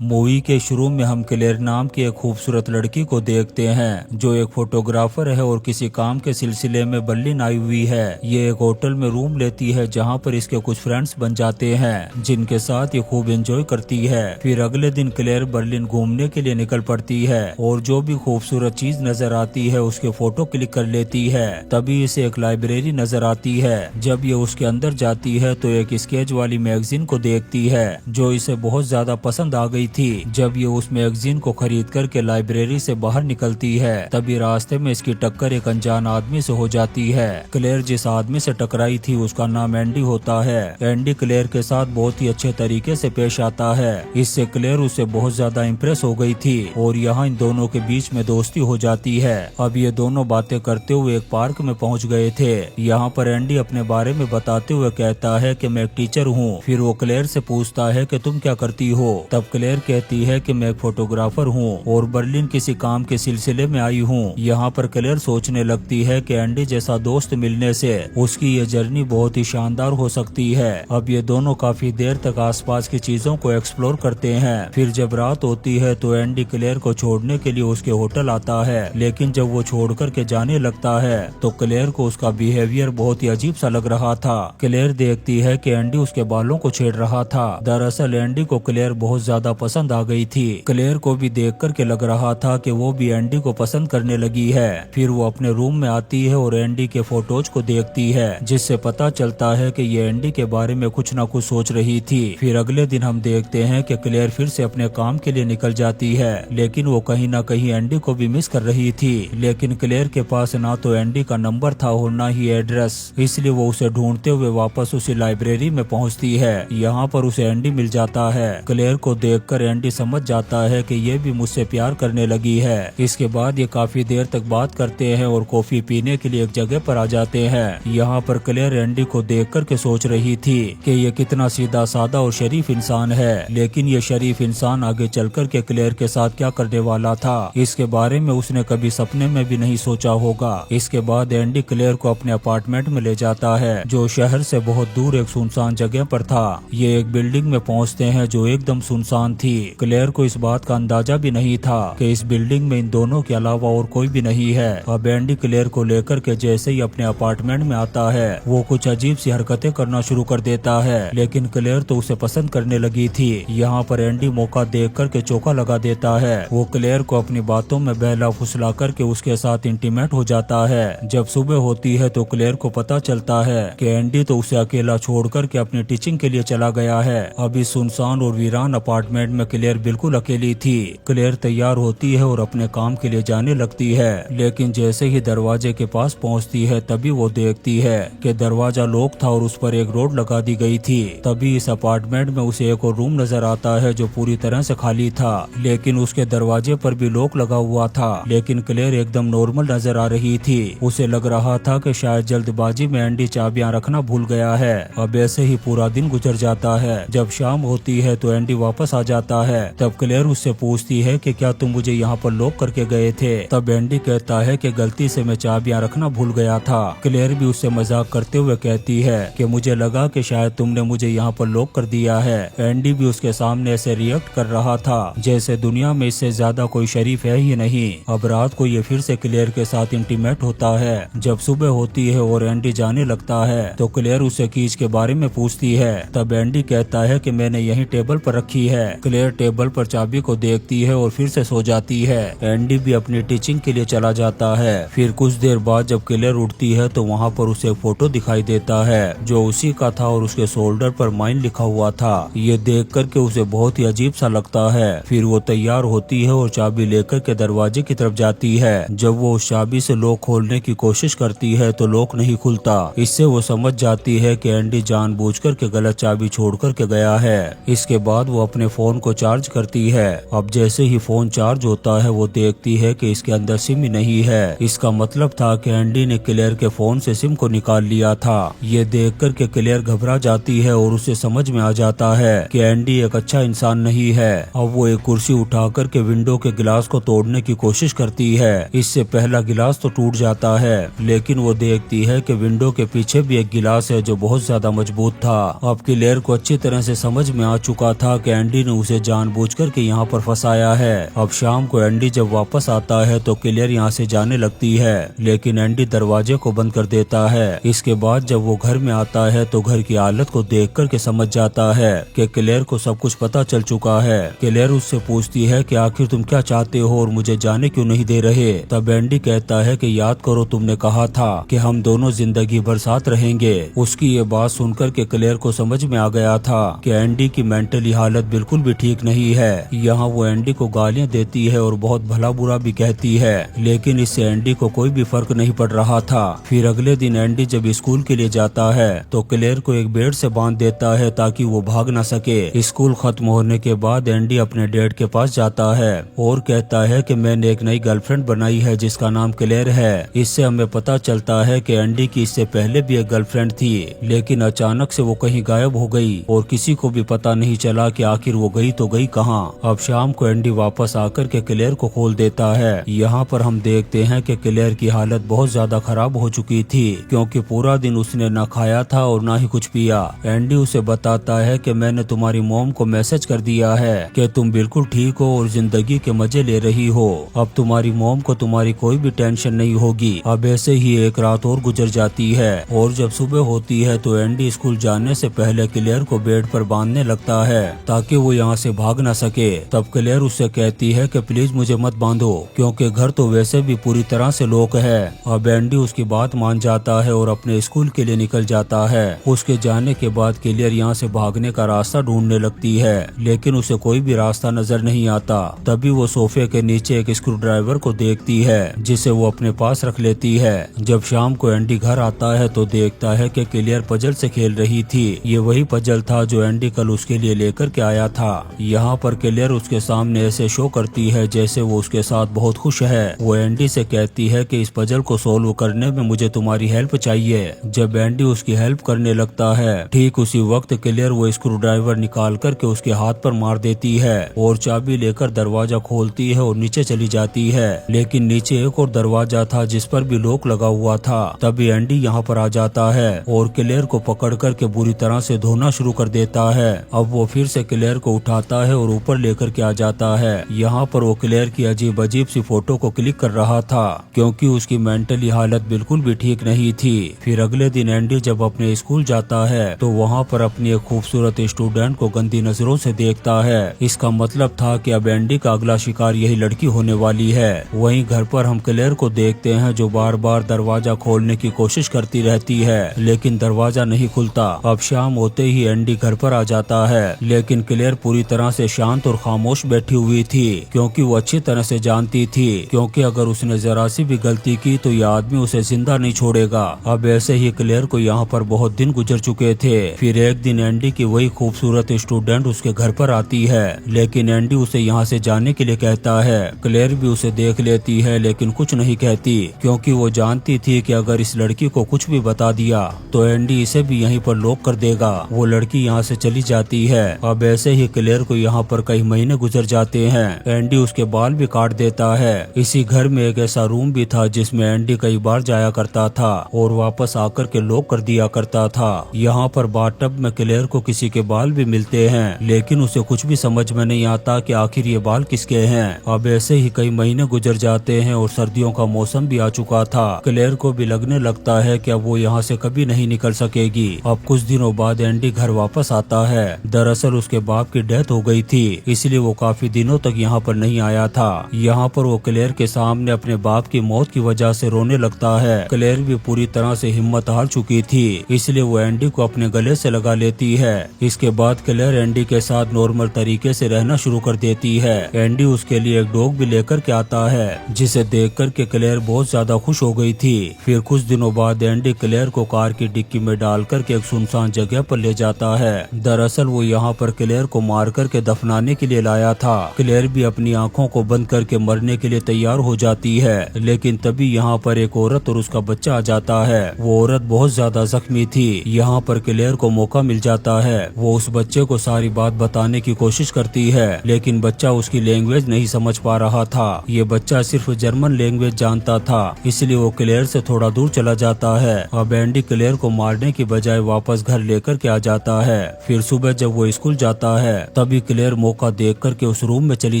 Movie के शुरू में हम क्लेयर नाम की एक खूबसूरत लड़की को देखते हैं जो एक फोटोग्राफर है और किसी काम के सिलसिले में बर्लिन आई हुई है। ये एक होटल में रूम लेती है जहां पर इसके कुछ फ्रेंड्स बन जाते हैं जिनके साथ ये खूब एंजॉय करती है। फिर अगले दिन क्लेयर बर्लिन घूमने के लिए निकल पड़ती है और जो भी खूबसूरत चीज नजर आती है उसके फोटो क्लिक कर लेती है। तभी इसे एक लाइब्रेरी नजर आती है। जब ये उसके अंदर जाती है तो एक स्केच वाली मैगजीन को देखती है जो इसे बहुत ज्यादा पसंद आ गई थी। जब ये उस मैगजीन को खरीद करके लाइब्रेरी से बाहर निकलती है तभी रास्ते में इसकी टक्कर एक अनजान आदमी से हो जाती है। क्लेयर जिस आदमी से टकराई थी उसका नाम एंडी होता है। एंडी क्लेयर के साथ बहुत ही अच्छे तरीके से पेश आता है। इससे क्लेयर उसे बहुत ज्यादा इम्प्रेस हो गई थी और यहाँ इन दोनों के बीच में दोस्ती हो जाती है। अब ये दोनों बातें करते हुए एक पार्क में पहुँच गए थे। यहाँ पर एंडी अपने बारे में बताते हुए कहता है कि मैं एक टीचर हूँ। फिर वो क्लेयर से पूछता है कि तुम क्या करती हो। तब क्लेयर कहती है कि मैं एक फोटोग्राफर हूँ और बर्लिन किसी काम के सिलसिले में आई हूँ। यहाँ पर क्लेयर सोचने लगती है कि एंडी जैसा दोस्त मिलने से उसकी ये जर्नी बहुत ही शानदार हो सकती है। अब ये दोनों काफी देर तक आसपास की चीजों को एक्सप्लोर करते हैं। फिर जब रात होती है तो एंडी क्लेयर को छोड़ने के लिए उसके होटल आता है, लेकिन जब वो छोड़ कर के जाने लगता है तो क्लेयर को उसका बिहेवियर बहुत ही अजीब सा लग रहा था। क्लेयर देखती है कि एंडी उसके बालों को छेड़ रहा था। दरअसल एंडी को क्लेयर बहुत ज्यादा पसंद आ गई थी। क्लेयर को भी देख कर के लग रहा था कि वो भी एंडी को पसंद करने लगी है। फिर वो अपने रूम में आती है और एंडी के फोटोज को देखती है जिससे पता चलता है कि ये एंडी के बारे में कुछ न कुछ सोच रही थी। फिर अगले दिन हम देखते हैं कि क्लेयर फिर से अपने काम के लिए निकल जाती है, लेकिन वो कहीं न कहीं एंडी को भी मिस कर रही थी। लेकिन क्लेयर के पास ना तो एंडी का नंबर था और ना ही एड्रेस, इसलिए वो उसे ढूंढते हुए वापस उसी लाइब्रेरी में पहुंचती है। यहाँ पर उसे एंडी मिल जाता है। क्लेयर को देखकर एंडी समझ जाता है कि ये भी मुझसे प्यार करने लगी है। इसके बाद ये काफी देर तक बात करते हैं और कॉफी पीने के लिए एक जगह पर आ जाते हैं। यहाँ पर क्लेयर एंडी को देख कर के सोच रही थी कि ये कितना सीधा साधा और शरीफ इंसान है, लेकिन ये शरीफ इंसान आगे चल कर के क्लेयर के साथ क्या करने वाला था इसके बारे में उसने कभी सपने में भी नहीं सोचा होगा। इसके बाद एंडी क्लेयर को अपने अपार्टमेंट में ले जाता है जो शहर से बहुत दूर एक सुनसान जगह पर था। ये एक बिल्डिंग में पहुँचते हैं जो एकदम सुनसान थी। क्लेयर को इस बात का अंदाजा भी नहीं था कि इस बिल्डिंग में इन दोनों के अलावा और कोई भी नहीं है। अब एंडी क्लेयर को लेकर के जैसे ही अपने अपार्टमेंट में आता है वो कुछ अजीब सी हरकतें करना शुरू कर देता है, लेकिन क्लेयर तो उसे पसंद करने लगी थी। यहाँ पर एंडी मौका देख कर के चौका लगा देता है। वो क्लेयर को अपनी बातों में बहला फुसला करके उसके साथ इंटीमेट हो जाता है। जब सुबह होती है तो क्लेयर को पता चलता है कि एंडी तो उसे अकेला छोड़ कर के अपनी टीचिंग के लिए चला गया है। अब इस सुनसान और वीरान अपार्टमेंट में क्लेयर बिल्कुल अकेली थी। क्लेयर तैयार होती है और अपने काम के लिए जाने लगती है, लेकिन जैसे ही दरवाजे के पास पहुंचती है तभी वो देखती है कि दरवाजा लॉक था और उस पर एक रोड लगा दी गई थी। तभी इस अपार्टमेंट में उसे एक और रूम नजर आता है जो पूरी तरह से खाली था, लेकिन उसके दरवाजे पर भी लॉक लगा हुआ था। लेकिन क्लेयर एकदम नॉर्मल नजर आ रही थी। उसे लग रहा था कि शायद जल्दबाजी में एंडी चाबियां रखना भूल गया है। अब ऐसे ही पूरा दिन गुजर जाता है। जब शाम होती है तो एंडी वापस आ जाता है। तब क्लेयर उससे पूछती है कि क्या तुम मुझे यहाँ पर लॉक करके गए थे। तब एंडी कहता है कि गलती से मैं चाबियां रखना भूल गया था। क्लेयर भी उससे मजाक करते हुए कहती है कि मुझे लगा कि शायद तुमने मुझे यहाँ पर लॉक कर दिया है। एंडी भी उसके सामने ऐसे रिएक्ट कर रहा था जैसे दुनिया में इससे ज्यादा कोई शरीफ है ही नहीं। अब रात को ये फिर से क्लेयर के साथ इंटीमेट होता है। जब सुबह होती है और एंडी जाने लगता है तो क्लेयर उससे कीज के बारे में पूछती है। तब एंडी कहता है कि मैंने यही टेबल पर रखी है। क्लेयर टेबल पर चाबी को देखती है और फिर से सो जाती है। एंडी भी अपनी टीचिंग के लिए चला जाता है। फिर कुछ देर बाद जब क्लेयर उठती है तो वहाँ पर उसे एक फोटो दिखाई देता है जो उसी का था और उसके शोल्डर पर माइन लिखा हुआ था। ये देख कर के उसे बहुत ही अजीब सा लगता है। फिर वो तैयार होती है और चाबी लेकर के दरवाजे की तरफ जाती है। जब वो उस चाबी से लॉक खोलने की कोशिश करती है तो लॉक नहीं खुलता। इससे वो समझ जाती है कि एंडी जानबूझकर के गलत चाबी छोड़ कर के गया है। इसके बाद वो अपने फोन को चार्ज करती है। अब जैसे ही फोन चार्ज होता है वो देखती है कि इसके अंदर सिम ही नहीं है। इसका मतलब था कि एंडी ने क्लेयर के फोन से सिम को निकाल लिया था। ये देख कर के क्लेयर घबरा जाती है और उसे समझ में आ जाता है कि एंडी एक अच्छा इंसान नहीं है। अब वो एक कुर्सी उठा कर के विंडो के गिलास को तोड़ने की कोशिश करती है। इससे पहला गिलास तो टूट जाता है, लेकिन वो देखती है कि विंडो के पीछे भी एक गिलास है जो बहुत ज्यादा मजबूत था। अब क्लेयर को अच्छी तरह से समझ में आ चुका था कि एंडी ने उसे जानबूझकर के यहाँ पर फंसाया है। अब शाम को एंडी जब वापस आता है तो क्लेयर यहाँ से जाने लगती है, लेकिन एंडी दरवाजे को बंद कर देता है। इसके बाद जब वो घर में आता है तो घर की हालत को देख कर के समझ जाता है कि क्लेयर को सब कुछ पता चल चुका है। क्लेयर उससे पूछती है कि आखिर तुम क्या चाहते हो और मुझे जाने क्यों नहीं दे रहे। तब एंडी कहता है कि याद करो, तुमने कहा था कि हम दोनों जिंदगी भर साथ रहेंगे। उसकी ये बात सुनकर के क्लेयर को समझ में आ गया था कि एंडी की मेंटली हालत बिल्कुल भी ठीक नहीं है। यहाँ वो एंडी को गालियाँ देती है और बहुत भला बुरा भी कहती है, लेकिन इससे एंडी को कोई भी फर्क नहीं पड़ रहा था। फिर अगले दिन एंडी जब स्कूल के लिए जाता है तो क्लेयर को एक बेड से बांध देता है ताकि वो भाग न सके। स्कूल खत्म होने के बाद एंडी अपने डैड के पास जाता है और कहता है कि मैंने एक नई गर्लफ्रेंड बनाई है जिसका नाम क्लेयर है। इससे हमें पता चलता है कि एंडी की इससे पहले भी एक गर्लफ्रेंड थी, लेकिन अचानक से वो कहीं गायब हो गई और किसी को भी पता नहीं चला कि आखिर वो गई तो गई कहाँ। अब शाम को एंडी वापस आकर के क्लेयर को खोल देता है। यहाँ पर हम देखते हैं कि क्लेयर की हालत बहुत ज्यादा खराब हो चुकी थी, क्योंकि पूरा दिन उसने न खाया था और न ही कुछ पिया। एंडी उसे बताता है कि मैंने तुम्हारी मॉम को मैसेज कर दिया है कि तुम बिल्कुल ठीक हो और जिंदगी के मजे ले रही हो। अब तुम्हारी मॉम को तुम्हारी कोई भी टेंशन नहीं होगी। अब ऐसे ही एक रात और गुजर जाती है और जब सुबह होती है तो एंडी स्कूल जाने से पहले क्लेयर को बेड पर बांधने लगता है ताकि वो यहाँ से भाग न सके। तब क्लेयर उससे कहती है कि प्लीज मुझे मत बांधो, क्योंकि घर तो वैसे भी पूरी तरह से लॉक है। अब एंडी उसकी बात मान जाता है और अपने स्कूल के लिए निकल जाता है। उसके जाने के बाद क्लेयर यहाँ से भागने का रास्ता ढूंढने लगती है, लेकिन उसे कोई भी रास्ता नजर नहीं आता। तभी वो सोफे के नीचे एक स्क्रू ड्राइवर को देखती है जिसे वो अपने पास रख लेती है। जब शाम को एंडी घर आता है तो देखता है कि क्लेयर पजल से खेल रही थी। ये वही पजल था जो एंडी कल उसके लिए लेकर के आया था। यहाँ पर क्लेयर उसके सामने ऐसे शो करती है जैसे वो उसके साथ बहुत खुश है। वो एंडी से कहती है कि इस पजल को सोल्व करने में मुझे तुम्हारी हेल्प चाहिए। जब एंडी उसकी हेल्प करने लगता है, ठीक उसी वक्त क्लेयर वो स्क्रू ड्राइवर निकाल करके उसके हाथ पर मार देती है और चाबी लेकर दरवाजा खोलती है और नीचे चली जाती है। लेकिन नीचे एक और दरवाजा था जिस पर भी लॉक लगा हुआ था। तभी एंडी यहाँ पर आ जाता है और क्लेयर को पकड़ करके बुरी तरह से धोना शुरू कर देता है। अब वो फिर से क्लेयर को उठाता है और ऊपर लेकर के आ जाता है। यहाँ पर वो क्लेयर की अजीब अजीब सी फोटो को क्लिक कर रहा था, क्योंकि उसकी मेंटली हालत बिल्कुल भी ठीक नहीं थी। फिर अगले दिन एंडी जब अपने स्कूल जाता है तो वहाँ पर अपनी एक खूबसूरत स्टूडेंट को गंदी नजरों से देखता है। इसका मतलब था कि अब एंडी का अगला शिकार यही लड़की होने वाली है। वहीं घर पर हम क्लेयर को देखते हैं जो बार बार दरवाजा खोलने की कोशिश करती रहती है, लेकिन दरवाजा नहीं खुलता। अब शाम होते ही एंडी घर पर आ जाता है, लेकिन क्लेयर पूरी तरह से शांत और खामोश बैठी हुई थी, क्योंकि वो अच्छी तरह से जानती थी क्योंकि अगर उसने जरा सी भी गलती की तो यह आदमी उसे जिंदा नहीं छोड़ेगा। अब ऐसे ही क्लेयर को यहाँ पर बहुत दिन गुजर चुके थे। फिर एक दिन एंडी की वही खूबसूरत स्टूडेंट उसके घर पर आती है, लेकिन एंडी उसे यहाँ से जाने के लिए कहता है। क्लेयर भी उसे देख लेती है लेकिन कुछ नहीं कहती, क्योंकि वो जानती थी कि अगर इस लड़की को कुछ भी बता दिया तो एंडी इसे भी यहीं पर लॉक कर देगा। वो लड़की यहाँ से चली जाती है। अब ऐसे ही क्लेयर को यहाँ पर कई महीने गुजर जाते हैं। एंडी उसके बाल भी काट देता है। इसी घर में एक ऐसा रूम भी था जिसमें एंडी कई बार जाया करता था और वापस आकर के लॉक कर दिया करता था। यहाँ पर बाथटब में क्लेयर को किसी के बाल भी मिलते हैं, लेकिन उसे कुछ भी समझ में नहीं आता कि आखिर ये बाल किसके हैं। अब ऐसे ही कई महीने गुजर जाते हैं और सर्दियों का मौसम भी आ चुका था। क्लेयर को भी लगने लगता है कि अब वो यहाँ से कभी नहीं निकल सकेगी। अब कुछ दिनों बाद एंडी घर वापस आता है। दरअसल उसके बाप की डेथ हो गई थी, इसलिए वो काफी दिनों तक यहाँ पर नहीं आया था। यहाँ पर वो क्लेयर के सामने अपने बाप की मौत की वजह से रोने लगता है। क्लेयर भी पूरी तरह से हिम्मत हार चुकी थी, इसलिए वो एंडी को अपने गले से लगा लेती है। इसके बाद क्लेयर एंडी के साथ नॉर्मल तरीके से रहना शुरू कर देती है। एंडी उसके लिए एक डॉग भी लेकर के आता है, जिसे देख कर के क्लेयर बहुत ज्यादा खुश हो गई थी। फिर कुछ दिनों बाद एंडी क्लेयर को कार की डिक्की में डाल करके एक सुनसान जगह पर ले जाता है। दरअसल वो यहाँ पर क्लेयर को मार करके दफनाने के लिए लाया था। क्लेयर भी अपनी आंखों को बंद करके मरने के लिए तैयार हो जाती है, लेकिन तभी यहाँ पर एक औरत और उसका बच्चा आ जाता है। वो औरत बहुत ज्यादा जख्मी थी। यहाँ पर क्लेयर को मौका मिल जाता है। वो उस बच्चे को सारी बात बताने की कोशिश करती है, लेकिन बच्चा उसकी लैंग्वेज नहीं समझ पा रहा था। ये बच्चा सिर्फ जर्मन लैंग्वेज जानता था, इसलिए वो क्लेयर से थोड़ा दूर चला जाता है। अब एंडी क्लेयर को मारने की बजाय वापस घर लेकर के आ जाता है। फिर सुबह जब वो स्कूल जाता है तभी क्लेयर मौका देख करके उस रूम में चली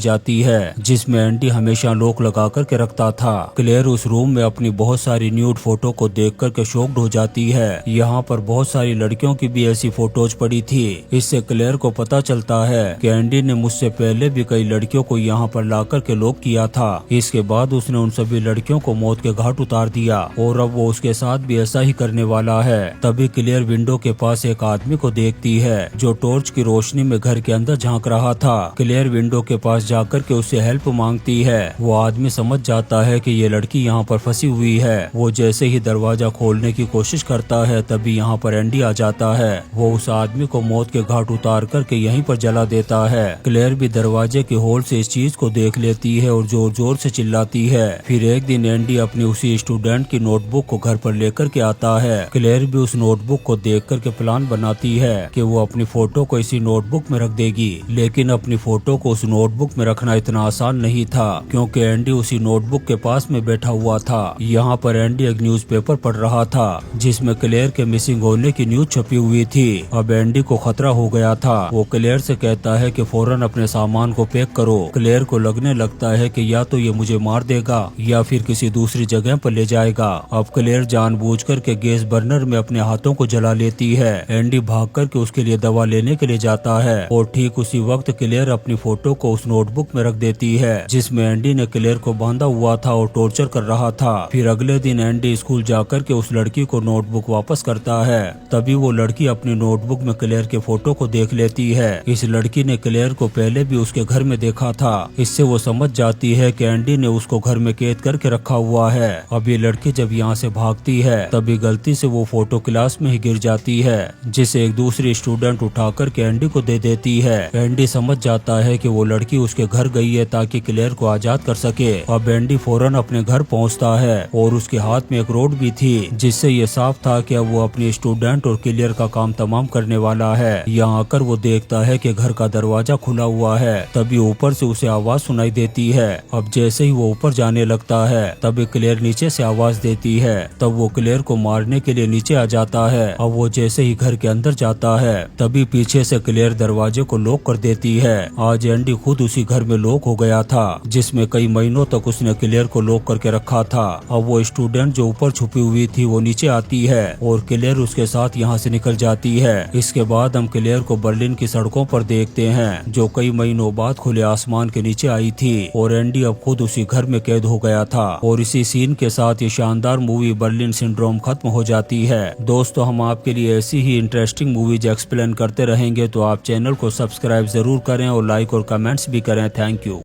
जाती है जिसमें एंडी हमेशा लॉक लगा करके रखता था। क्लेयर उस रूम में अपनी बहुत सारी न्यूड फोटो को देख करके शॉक्ड हो जाती है। यहाँ पर बहुत सारी लड़कियों की भी ऐसी फोटोज पड़ी थी। इससे क्लेयर को पता चलता है कि एंडी ने मुझसे पहले भी कई लड़कियों को यहाँ पर ला करके लॉक किया था। इसके बाद उसने उन सभी लड़कियों को मौत के घाट उतार दिया और अब वो उसके साथ भी ऐसा ही करने वाला है। तभी क्लेयर विंडो के पास एक आदमी को देखती है जो टॉर्च की रोशनी में घर के अंदर झांक रहा था। क्लेयर विंडो के पास जाकर के उससे हेल्प मांगती है। वो आदमी समझ जाता है कि ये लड़की यहाँ पर फंसी हुई है। वो जैसे ही दरवाजा खोलने की कोशिश करता है तभी यहाँ पर एंडी आ जाता है। वो उस आदमी को मौत के घाट उतार करके यहीं पर जला देता है। क्लेयर भी दरवाजे के होल से इस चीज को देख लेती है और जोर जोर से चिल्लाती है। फिर एक दिन एंडी अपनी उसी स्टूडेंट की नोटबुक को घर पर लेकर के आता है। क्लेयर भी उस नोटबुक को देख करके प्लान बनाती है कि वो अपनी फोटो को इसी नोटबुक में रख देगी। लेकिन अपनी फोटो को उस नोटबुक में रखना इतना आसान नहीं था क्योंकि एंडी उसी नोटबुक के पास में बैठा हुआ था। यहाँ पर एंडी एक न्यूज़पेपर पढ़ रहा था जिसमें क्लेयर के मिसिंग होने की न्यूज छपी हुई थी। अब एंडी को खतरा हो गया था। वो क्लेयर से कहता है कि फौरन अपने सामान को पैक करो। क्लेयर को लगने लगता है कि या तो ये मुझे मार देगा या फिर किसी दूसरी जगह पर ले जाएगा। अब क्लेयर जानबूझकर के गैस बर्नर में अपने हाथों को जला लेती है। एंडी भाग कर के उसके लिए दवा लेने के लिए जाता है और ठीक उसी वक्त क्लेयर अपनी फोटो को उस नोटबुक में रख देती है जिसमें एंडी ने क्लेयर को बांधा हुआ था और टॉर्चर कर रहा था। फिर अगले दिन एंडी स्कूल जाकर के उस लड़की को नोटबुक वापस करता है। तभी वो लड़की अपनी नोटबुक में क्लेयर के फोटो को देख लेती है। इस लड़की ने क्लेयर को पहले भी उसके घर में देखा था। इससे वो समझ जाती है कि एंडी ने उसको घर में कैद करके रखा हुआ है। अब ये लड़की जब यहाँ से भागती है तभी गलती से वो फोटो क्लास में ही गिर जाती है जिसे एक दूसरी स्टूडेंट उठा करके एंडी को दे देती है। एंडी समझ जाता है कि वो लड़की उसके घर गई है ताकि क्लेयर को आजाद कर सके। अब एंडी फौरन अपने घर पहुंचता है और उसके हाथ में एक रोड भी थी जिससे ये साफ था कि अब वो अपनी स्टूडेंट और क्लियर का काम तमाम करने वाला है। यहाँ आकर वो देखता है कि घर का दरवाजा खुला हुआ है। तभी ऊपर से उसे आवाज सुनाई देती है। अब जैसे ही वो ऊपर जाने लगता है तभी क्लेयर नीचे से आवाज देती है। तब वो क्लेयर को मारने के लिए नीचे आ जाता है। अब वो जैसे ही घर के अंदर जाता है तभी पीछे से क्लेयर दरवाजे को लॉक कर देती है। आज एंडी खुद उसी घर में लॉक हो गया था जिसमें कई महीनों तक उसने क्लेयर को लॉक करके रखा था। अब वो स्टूडेंट जो ऊपर छुपी हुई थी वो नीचे आती है और क्लेयर उसके साथ यहाँ से निकल जाती है। इसके बाद हम क्लेयर को बर्लिन की सड़कों पर देखते हैं जो कई महीनों बाद खुले आसमान के नीचे आई थी और एंडी अब खुद उसी घर में कैद हो गया था। और इसी सीन के साथ ये शानदार मूवी बर्लिन सिंड्रोम खत्म हो जाती है। दोस्तों, हम आपके लिए ऐसी ही इंटरेस्टिंग मूवीज एक्सप्लेन करते रहेंगे तो आप चैनल को सब्सक्राइब जरूर करें और लाइक और कमेंट्स भी करें। Thank you.